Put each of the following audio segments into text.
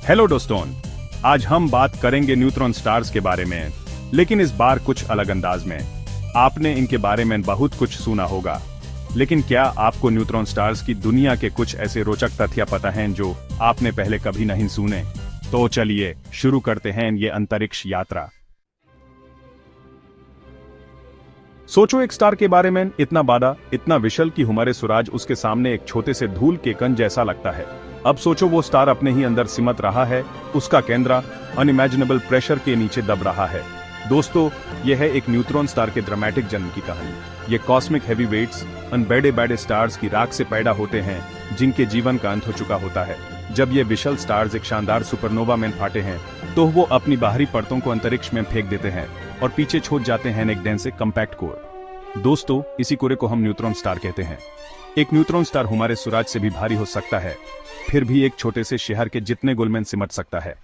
Hello दोस्तों, आज हम बात करेंगे न्यूट्रॉन स्टार्स के बारे में, लेकिन इस बार कुछ अलग अंदाज में। आपने इनके बारे में बहुत कुछ सुना होगा, लेकिन क्या आपको न्यूट्रॉन स्टार्स की दुनिया के कुछ ऐसे रोचक तथ्य पता हैं जो आपने पहले कभी नहीं सुने? तो चलिए शुरू करते हैं ये अंतरिक्ष यात्रा। सोचो एक स्टार के बारे में, इतना बड़ा, इतना विशाल कि हमारे सूरज उसके सामने एक छोटे से धूल के कण जैसा लगता है। अब सोचो वो स्टार अपने ही अंदर सिमट रहा है, उसका केंद्र अनइमेजिनेबल प्रेशर के नीचे दब रहा है। दोस्तों, यह है एक न्यूट्रॉन स्टार के ड्रामेटिक जन्म की कहानी। ये कॉस्मिक हैवीवेट्स उन बड़े बड़े स्टार्स की राख से पैदा होते हैं जिनके जीवन का अंत हो चुका होता है। जब ये विशाल स्टार्स एक शानदार सुपरनोवा में फाटे हैं तो वो अपनी बाहरी परतों को अंतरिक्ष में फेंक देते हैं और पीछे छोड़ जाते हैं एक डेंस कॉम्पैक्ट कोर। दोस्तों, इसी कोरे को हम न्यूट्रॉन स्टार कहते हैं। एक न्यूट्रॉन स्टार हमारे सूरज से भी भारी हो सकता है, फिर भी एक छोटे से शहर के जितने गोल में सिमट सकता है।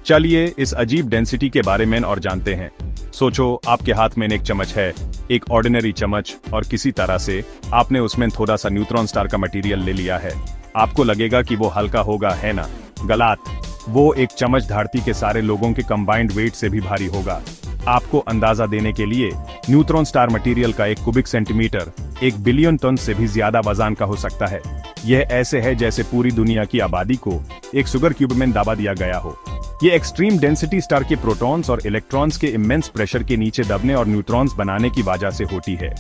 चलिए इस अजीब डेंसिटी के बारे में और जानते हैं। सोचो आपके हाथ में एक चम्मच है, एक ऑर्डिनरी चम्मच, और किसी तरह से आपने उसमें थोड़ा सा न्यूट्रॉन स्टार का मटेरियल ले लिया है। आपको लगेगा कि वो हल्का होगा, है ना? गलत। वो एक चम्मच धरती के सारे लोगों के कंबाइंड वेट से भी भारी होगा। आपको अंदाजा देने के लिए, न्यूट्रॉन स्टार मटेरियल का 1 क्यूबिक सेंटीमीटर 1 बिलियन टन से भी ज्यादा वजन का हो सकता है। यह ऐसे है जैसे पूरी दुनिया की आबादी को एक शुगर क्यूब में दबा दिया गया हो। ये एक्सट्रीम डेंसिटी स्टार के प्रोटॉन्स और इलेक्ट्रॉन्स के इमेंस प्रेशर के नीचे दबने और न्यूट्रॉन्स बनाने की वजह से होती है।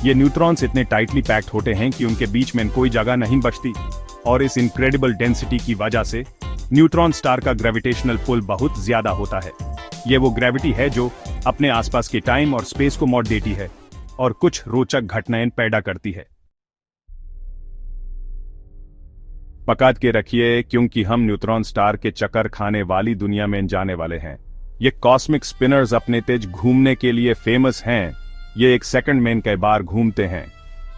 ये न्यूट्रॉन्स इतने टाइटली पैक्ड होते हैं कि उनके बीच में कोई जगह नहीं बचती, और इस इनक्रेडिबल डेंसिटी की वजह से न्यूट्रॉन स्टार का ग्रेविटेशनल पुल बहुत ज्यादा होता है। ये वो ग्रेविटी है जो अपने आसपास के टाइम और स्पेस को मोड़ देती है और कुछ रोचक घटनाएं पैदा करती है। पकड़ के रखिए, क्योंकि हम न्यूट्रॉन स्टार के चक्कर खाने वाली दुनिया में जाने वाले हैं। ये कॉस्मिक स्पिनर्स अपने तेज घूमने के लिए फेमस हैं। ये 1 सेकंड में कई बार घूमते हैं।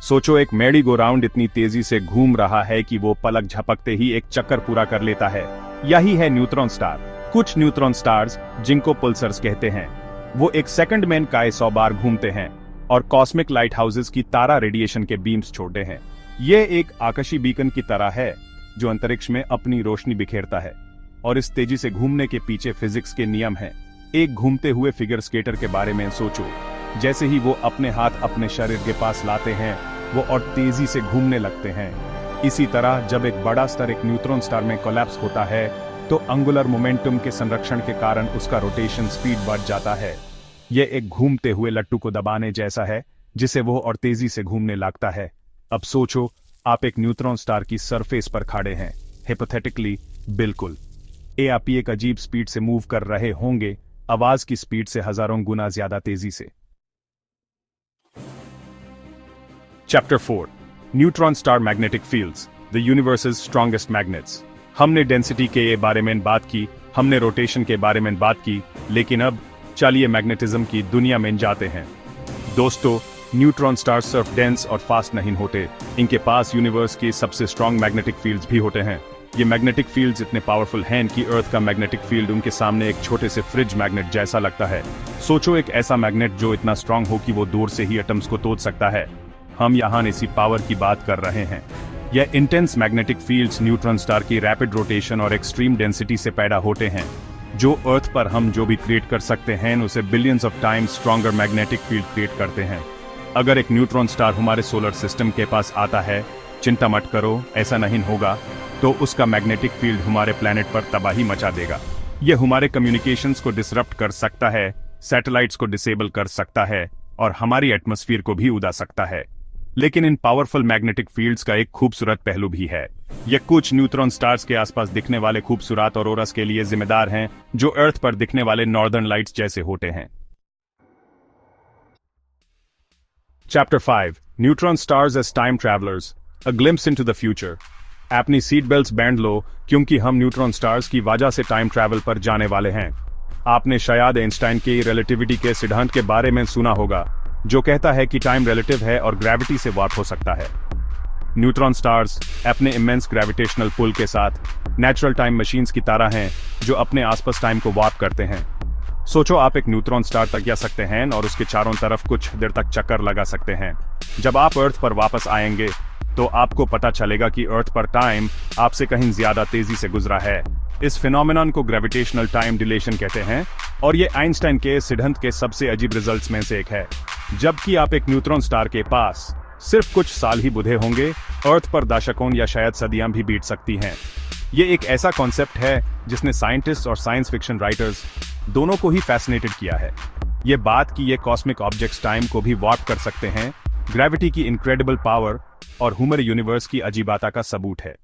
सोचो एक मैरी गो राउंड इतनी तेजी से घूम रहा है कि वो पलक झपकते ही एक चक्कर पूरा कर लेता है। यही है न्यूट्रॉन स्टार। कुछ न्यूट्रॉन स्टार्स, जिनको पल्सर्स कहते हैं, वो 1 सेकंड में कई 100 बार घूमते हैं और कॉस्मिक लाइट हाउसेस की तारा रेडिएशन के बीम्स छोड़ते हैं। ये एक आकाशीय बीकन की तरह है जो अंतरिक्ष में अपनी रोशनी बिखेरता है, और इस तेजी से घूमने के पीछे फिजिक्स के नियम हैं। एक घूमते हुए फिगर स्केटर के बारे में सोचो। जैसे ही वो अपने हाथ अपने शरीर के पास लाते हैं, वो और तेजी से घूमने लगते हैं। इसी तरह जब एक बड़ा स्टार एक न्यूट्रॉन स्टार में कोलैप्स होता है तो एंगुलर मोमेंटम के संरक्षण के कारण उसका रोटेशन स्पीड बढ़ जाता है। यह एक घूमते हुए लट्टू को दबाने जैसा है जिसे वो और तेजी से घूमने लगता है। अब सोचो आप एक न्यूट्रॉन स्टार की सरफेस पर खड़े हैं, हाइपोथेटिकली। बिल्कुल, आप एक अजीब स्पीड से मूव कर रहे होंगे, आवाज की स्पीड से हजारों गुना ज्यादा तेजी से। Chapter 4, neutron star magnetic fields, the universe's strongest magnets. हमने डेंसिटी के बारे में बात की, हमने रोटेशन के बारे में बात की, लेकिन अब चलिए मैग्नेटिज्म की दुनिया में जाते हैं। दोस्तों, न्यूट्रॉन स्टार सिर्फ डेंस और फास्ट नहीं होते, इनके पास यूनिवर्स के सबसे स्ट्रॉन्ग मैग्नेटिक फील्ड्स भी होते हैं। ये मैग्नेटिक फील्ड्स इतने पावरफुल हैं कि अर्थ का मैग्नेटिक फील्ड उनके सामने एक छोटे से फ्रिज मैग्नेट जैसा लगता है। सोचो एक ऐसा मैग्नेट जो इतना स्ट्रॉन्ग हो कि वो दूर से ही एटम्स को तोड़ सकता है। हम यहाँ इसी पावर की बात कर रहे हैं। यह intense magnetic fields neutron star की रैपिड रोटेशन और एक्सट्रीम डेंसिटी से पैदा होते हैं। जो अर्थ पर हम जो भी क्रिएट कर सकते हैं उसे billions of times stronger magnetic field create करते हैं। अगर एक न्यूट्रॉन स्टार हमारे सोलर सिस्टम के पास आता है, चिंता मत करो, ऐसा नहीं होगा, तो उसका मैग्नेटिक फील्ड हमारे प्लेनेट पर तबाही मचा देगा। यह हमारे कम्युनिकेशंस को डिसरप्ट कर सकता है, सैटेलाइट्स को डिसेबल कर सकता है और हमारी एटमॉस्फेयर को भी उड़ा सकता है। लेकिन इन पावरफुल मैग्नेटिक फील्ड्स का एक खूबसूरत पहलू भी है। ये कुछ न्यूट्रॉन स्टार्स के आसपास दिखने वाले खूबसूरत ऑरोरास के लिए जिम्मेदार हैं, जो अर्थ पर दिखने वाले नॉर्दर्न लाइट्स जैसे होते हैं। Chapter 5, neutron stars as time travellers, a glimpse into the future. अपनी सीट बेल्ट्स बांध लो, क्योंकि हम न्यूट्रॉन स्टार्स की वजह से टाइम ट्रैवल पर जाने वाले हैं। आपने शायद आइंस्टाइन के रिलेटिविटी के सिद्धांत के बारे में सुना होगा, जो कहता है कि टाइम रिलेटिव है और ग्रेविटी से वार्प हो सकता है। न्यूट्रॉन स्टार्स अपने इमेंस ग्रेविटेशनल पुल के साथ नेचुरल टाइम मशीन्स की तरह हैं जो अपने आसपास टाइम को वार्प करते हैं। सोचो आप एक न्यूट्रॉन स्टार तक जा सकते हैं और उसके चारों तरफ कुछ देर तक चक्कर लगा सकते हैं। जब आप अर्थ पर वापस आएंगे तो आपको पता चलेगा कि अर्थ पर टाइम आपसे कहीं ज्यादा तेजी से गुजरा है। इस फिनोमेनन को ग्रेविटेशनल टाइम डिलेशन कहते हैं और ये आइंस्टाइन के सिद्धांत के सबसे अजीब रिजल्ट्स में से एक है। जबकि आप एक न्यूट्रॉन स्टार के पास सिर्फ कुछ साल ही बुधे होंगे, अर्थ पर दशकों या शायद सदियां भी बीत सकती हैं। ये एक ऐसा कॉन्सेप्ट है जिसने साइंटिस्ट और साइंस फिक्शन राइटर्स दोनों को ही फैसिनेटेड किया है। ये बात कि ये कॉस्मिक ऑब्जेक्ट्स टाइम को भी वार्प कर सकते हैं, ग्रेविटी की इनक्रेडिबल पावर और ह्यूमर यूनिवर्स की अजीबाता का सबूत है।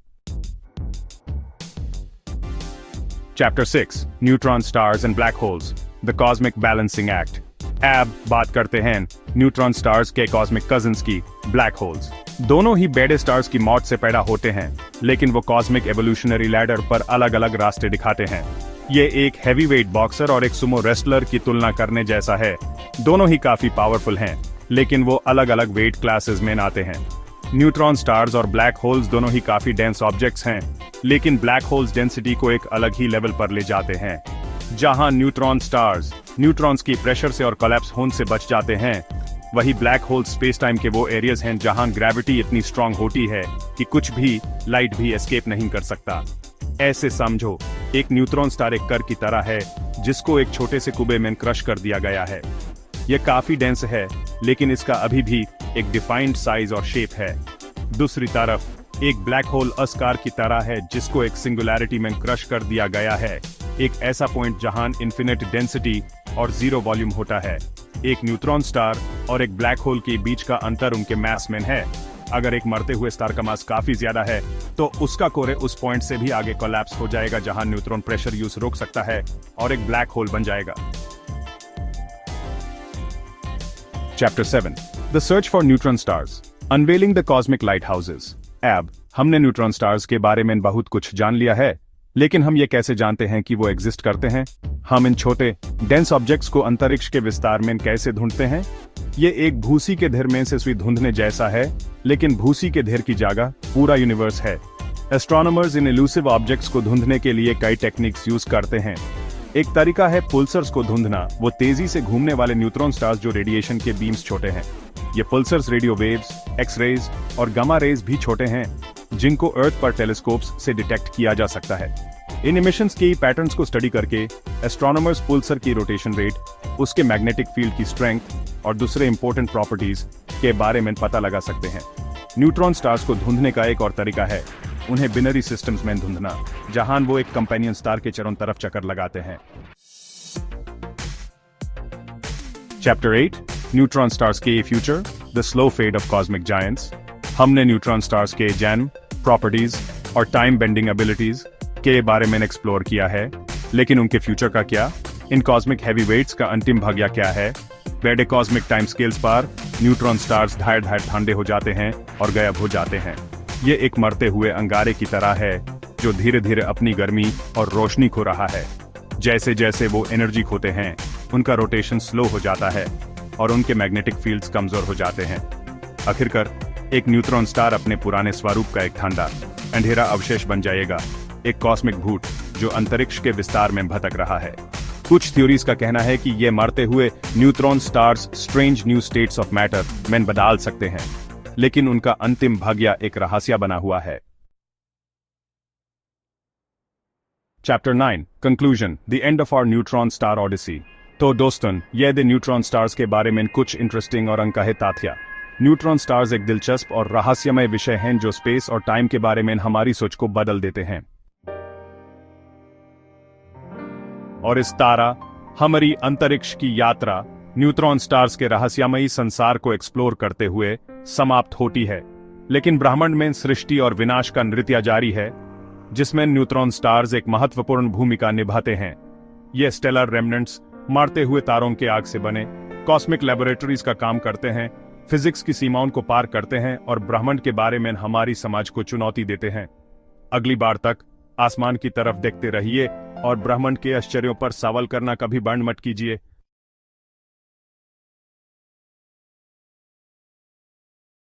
Chapter 6 neutron stars and black holes, the cosmic balancing act. अब बात करते हैं न्यूट्रॉन स्टार्स के कॉस्मिक कजिन्स की, ब्लैक होल्स। दोनों ही बेडे स्टार्स की मौत से पैदा होते हैं, लेकिन वो कॉस्मिक एवोल्यूशनरी लैडर पर अलग अलग रास्ते दिखाते हैं। ये एक हैवीवेट बॉक्सर और एक सुमो रेसलर की तुलना करने जैसा है। दोनों ही काफी पावरफुल हैं, लेकिन वो अलग अलग वेट क्लासेस में आते हैं। न्यूट्रॉन स्टार्स और ब्लैक होल्स दोनों ही काफी डेंस ऑब्जेक्ट्स हैं, लेकिन ब्लैक होल्स डेंसिटी को एक अलग ही लेवल पर ले जाते हैं। जहां न्यूट्रॉन स्टार्स न्यूट्रॉन्स की प्रेशर से और कोलैप्स होने से बच जाते हैं, वही ब्लैक होल्स स्पेस टाइम के वो एरियाज हैं जहां ग्रेविटी इतनी स्ट्रांग होती है कि कुछ भी लाइट भी एस्केप नहीं कर सकता। ऐसे समझो, एक न्यूट्रॉन स्टार एक कर की तरह है जिसको एक छोटे से कुबे में क्रश कर दिया गया है। यह काफी डेंस है, लेकिन इसका अभी भी एक डिफाइंड साइज और शेप है। दूसरी तरफ एक ब्लैक होल अस्कार की तरह है जिसको एक सिंगुलैरिटी में क्रश कर दिया गया है, एक ऐसा पॉइंट जहां इन्फिनिट डेंसिटी और जीरो वॉल्यूम होता है। एक न्यूट्रॉन स्टार और एक ब्लैक होल के बीच का अंतर उनके मास में है। अगर एक मरते हुए स्टार का मास काफी ज्यादा है, तो उसका कोरे उस पॉइंट से भी आगे कोलैप्स हो जाएगा जहां न्यूट्रॉन प्रेशर यूज रोक सकता है और एक ब्लैक होल बन जाएगा। Chapter 7 the search for neutron stars, unveiling the cosmic light houses. अब हमने न्यूट्रॉन स्टार्स के बारे में बहुत कुछ जान लिया है, लेकिन हम ये कैसे जानते हैं कि वो एग्जिस्ट करते हैं? हम इन छोटे डेंस ऑब्जेक्ट्स को अंतरिक्ष के विस्तार में कैसे ढूंढते हैं? ये एक भूसी के ढेर में से सुई ढूंढने जैसा है, लेकिन भूसी के ढेर की जगह पूरा यूनिवर्स है। एस्ट्रोनॉमर्स इन इल्यूसिव ऑब्जेक्ट्स को ढूंढने के लिए कई टेक्निक्स यूज करते हैं। एक तरीका है पल्सर्स को ढूंढना, वो तेजी से घूमने वाले न्यूट्रॉन स्टार्स जो रेडिएशन के बीम्स छोटे हैं। ये pulsars radio waves, X rays और गामा रेज भी छोटे हैं, जिनको अर्थ पर टेलीस्कोप्स से डिटेक्ट किया जा सकता है। इन इमिशंस के पैटर्न्स को स्टडी करके एस्ट्रोनॉमर्स पल्सर की रोटेशन रेट, उसके मैग्नेटिक फील्ड की स्ट्रेंथ और दूसरे इंपॉर्टेंट प्रॉपर्टीज के बारे में पता लगा सकते हैं। न्यूट्रॉन स्टार्स को ढूंढने का एक और तरीका है उन्हें बिनरी सिस्टम्स में ढूंढना, जहां वो एक कंपेनियन स्टार के चारों तरफ चक्कर लगाते हैं। चैप्टर 8 न्यूट्रॉन स्टार्स के future, the slow fade of cosmic giants. हमने न्यूट्रॉन स्टार्स के जन्म, प्रॉपर्टीज और टाइम बेंडिंग एबिलिटीज के बारे में एक्सप्लोर किया है, लेकिन उनके फ्यूचर का क्या? इन कॉस्मिक हैवीवेट्स का अंतिम भाग्य क्या है? बेडे कॉस्मिक टाइम स्केल्स पर न्यूट्रॉन स्टार्स धार धार ठंडे हो जाते हैं और गायब हो जाते हैं। ये एक मरते हुए अंगारे की तरह है जो धीरे धीरे अपनी गर्मी और रोशनी खो रहा है। जैसे जैसे वो एनर्जी खोते हैं, उनका रोटेशन स्लो हो जाता है और उनके मैग्नेटिक फील्ड्स कमजोर हो जाते हैं। आखिरकार एक न्यूट्रॉन स्टार अपने पुराने स्वरूप का एक ठंडा अंधेरा अवशेष बन जाएगा, एक कॉस्मिक भूत जो अंतरिक्ष के विस्तार में भटक रहा है। कुछ थ्योरीज का कहना है कि ये मरते हुए neutron stars strange new states of matter में बदल सकते हैं, लेकिन उनका अंतिम भाग्य एक रहस्य बना हुआ है। Chapter 9 conclusion, the end of our neutron star odyssey. तो दोस्तों, ये द न्यूट्रॉन स्टार्स के बारे में कुछ इंटरेस्टिंग और अनकहे तथ्य। न्यूट्रॉन स्टार्स एक दिलचस्प और रहस्यमय विषय हैं जो स्पेस और टाइम के बारे में हमारी सोच को बदल देते हैं। और इस तारा हमारी अंतरिक्ष की यात्रा न्यूट्रॉन स्टार्स के रहस्यमयी संसार को एक्सप्लोर करते हुए समाप्त होती है। लेकिन ब्रह्मांड में सृष्टि और विनाश का नृत्य जारी है, जिसमें न्यूट्रॉन स्टार्स एक महत्वपूर्ण भूमिका निभाते हैं। ये स्टेलर रेमनेंट्स मारते हुए तारों के आग से बने कॉस्मिक लैबोरेटरीज का काम करते हैं, फिजिक्स की सीमाओं को पार करते हैं और ब्रह्मांड के बारे में हमारी समझ को चुनौती देते हैं। अगली बार तक आसमान की तरफ देखते रहिए और ब्रह्मांड के आश्चर्यों पर सवाल करना कभी बंद मत कीजिए।